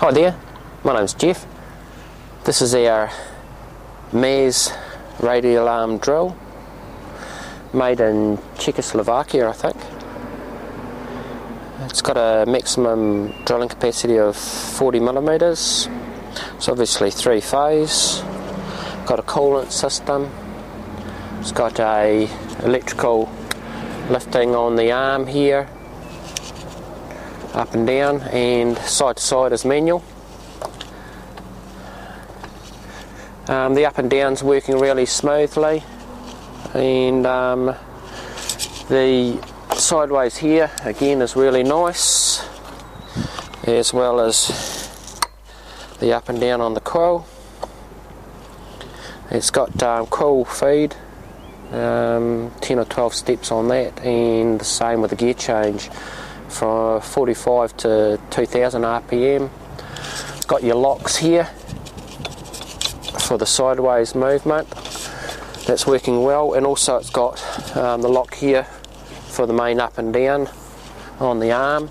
Hi there, my name's Jeff. This is our Machinery Radial arm drill, made in Czechoslovakia, I think. It's got a maximum drilling capacity of 40mm. It's obviously 3-phase. Got a coolant system. It's got a electrical lifting on the arm here, up and down, and side to side is manual. The up and down's working really smoothly, and the sideways here again is really nice, as well as the up and down on the quill. It's got quill feed, 10 or 12 steps on that, and the same with the gear change from 45 to 2000 RPM. It's got your locks here for the sideways movement. That's working well, and also it's got the lock here for the main up and down on the arm.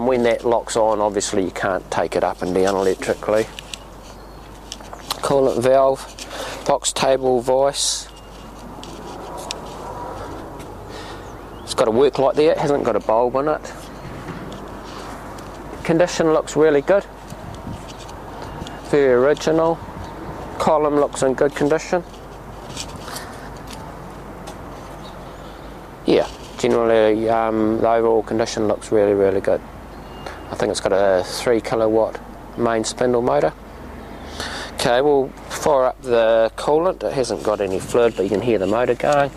When that locks on, obviously you can't take it up and down electrically. Coolant valve, box table vice. It's got a work light there, it hasn't got a bulb in it. Condition looks really good, very original. Column looks in good condition. Yeah, generally the overall condition looks really good. I think it's got a 3 kilowatt main spindle motor. Okay, we'll fire up the coolant. It hasn't got any fluid, but you can hear the motor going.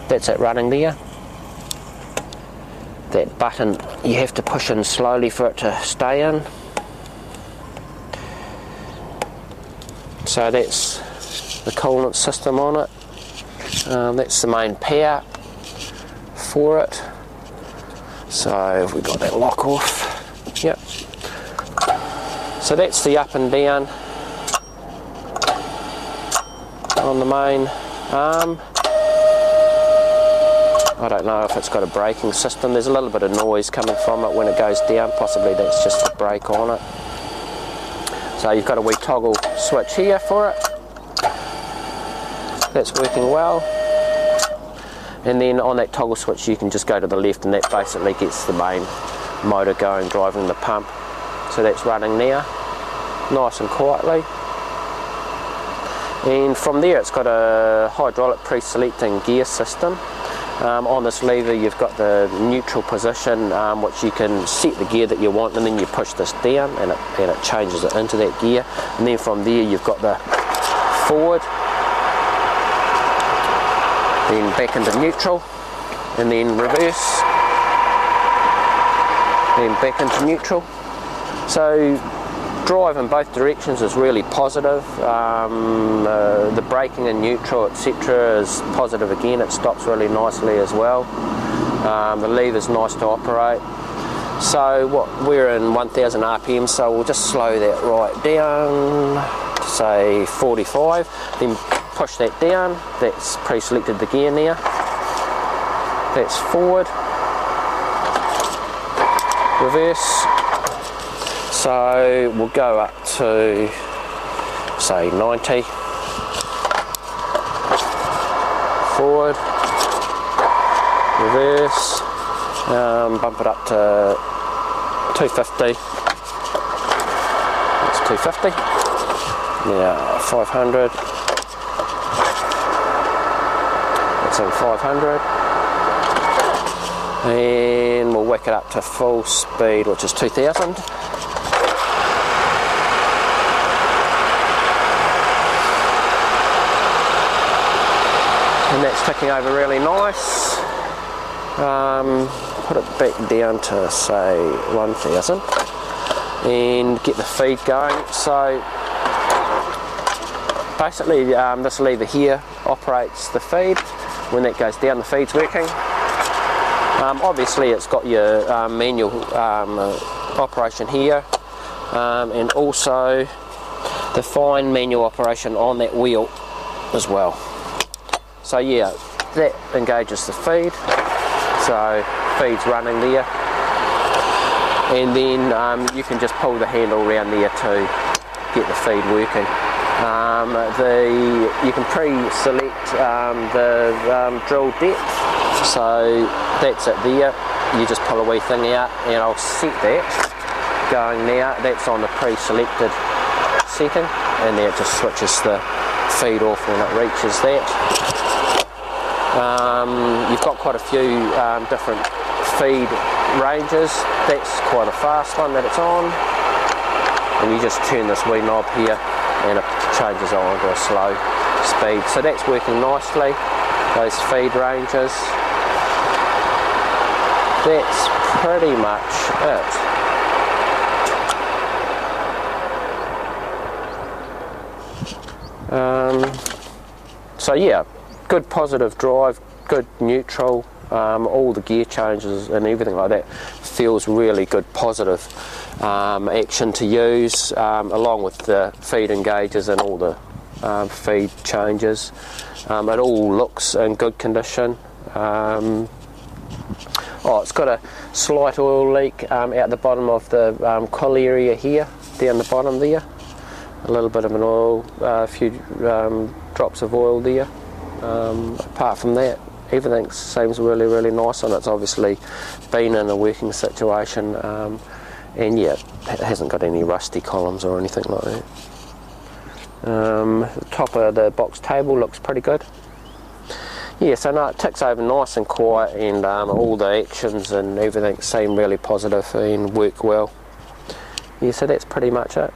That's it running there. That button you have to push in slowly for it to stay in. So that's the coolant system on it. That's the main power for it. So have we got that lock off? Yep. So that's the up and down on the main arm. I don't know if it's got a braking system. There's a little bit of noise coming from it when it goes down. Possibly that's just the brake on it. So you've got a wee toggle switch here for it. That's working well. And then on that toggle switch you can just go to the left, and that basically gets the main motor going, driving the pump. So that's running now, nice and quietly. And from there it's got a hydraulic pre-selecting gear system. On this lever you've got the neutral position, which you can set the gear that you want, and then you push this down and it changes it into that gear. And then from there you've got the forward, then back into neutral, and then reverse, then back into neutral. So drive in both directions is really positive. The braking in neutral, etc. is positive again. It stops really nicely as well. The lever's nice to operate. So we're in 1000 RPM, so we'll just slow that right down to say 45, then push that down. That's pre-selected the gear now. That's forward, reverse. So we'll go up to say 90, forward, reverse, bump it up to 250, that's 250, now 500, that's in 500, and we'll whack it up to full speed, which is 2000. And that's ticking over really nice. Put it back down to say 1000 and get the feed going. So basically this lever here operates the feed. When that goes down, the feed's working. Obviously it's got your manual operation here, and also the fine manual operation on that wheel as well. So yeah, that engages the feed, so feed's running there. and then you can just pull the handle around there to get the feed working. You can pre-select the drill depth, so that's it there. You just pull a wee thing out, and I'll set that going now. That's on the pre-selected setting, and then it just switches the feed off when it reaches that. You've got quite a few different feed ranges. That's quite a fast one that it's on, and you just turn this wee knob here and it changes on to a slow speed. So that's working nicely, those feed ranges. That's pretty much it. So yeah, good positive drive, good neutral, all the gear changes and everything like that feels really good, positive action to use, along with the feed engages and all the feed changes. It all looks in good condition. It's got a slight oil leak out the bottom of the coil area here, down the bottom there. A little bit of an oil, a few drops of oil there. Apart from that, everything seems really, really nice on it. It's obviously been in a working situation, and yeah, it hasn't got any rusty columns or anything like that. The top of the box table looks pretty good. Yeah, so no, it ticks over nice and quiet, and all the actions and everything seem really positive and work well. Yeah, so that's pretty much it.